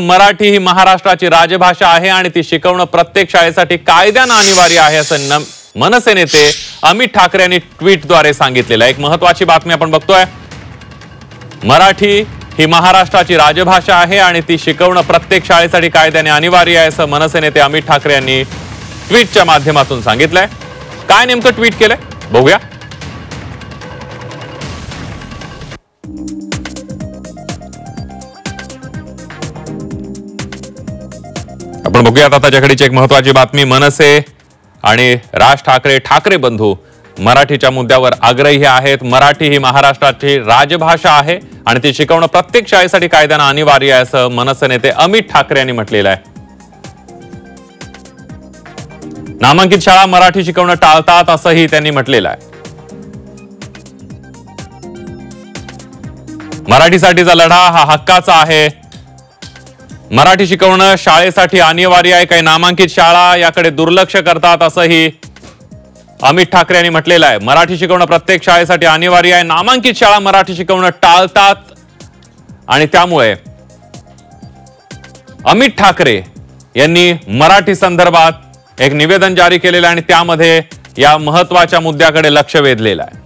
मराठी ही महाराष्ट्राची राजभाषा आहे आणि ती शिकवणं प्रत्येक शाळेसाठी कायद्याने अनिवार्य आहे असं मनसे नेते अमित ठाकरे यांनी ट्विटद्वारे सांगितलेलं आहे। एक महत्त्वाची बातमी आपण बघतोय। मराठी ही महाराष्ट्राची राजभाषा आहे आणि ती शिकवणं प्रत्येक शाळेसाठी कायद्याने अनिवार्य आहे असं मनसे नेते अमित ठाकरे यांनी ट्विटच्या माध्यमातून सांगितलंय। काय नेमकं ट्विट केलंय बघूया। आपण बघूयात आता जगाडीची एक महत्त्वाची बातमी। मनसे आणि राज ठाकरे बंधू मराठीच्या मुद्द्यावर आग्रही आहेत। मराठी ही महाराष्ट्राची राजभाषा आहे आणि ती शिकवणं प्रत्येक शाळेसाठी कायद्याने अनिवार्य आहे असं मनसे नेते अमित ठाकरे यांनी म्हटलेलं आहे। नामांकित शाळा मराठी शिकवणं टाळतात असंही त्यांनी म्हटलेलं आहे। मराठीसाठीचा लढा हा हक्काचा आहे। मराठी शिकवणं शाळेसाठी अनिवार्य आहे। काही नामांकित शाळा याकडे दुर्लक्ष करतात असंही अमित ठाकरे यांनी म्हटलेलं आहे। मराठी शिकवणं प्रत्येक शाळेसाठी अनिवार्य आहे। नामांकित शाळा मराठी शिकवणं टाळतात आणि त्यामुळे अमित ठाकरे यांनी मराठी संदर्भात एक निवेदन जारी केलेलं आहे आणि त्यामध्ये या महत्त्वाच्या मुद्द्याकडे लक्ष वेधलेलं आहे।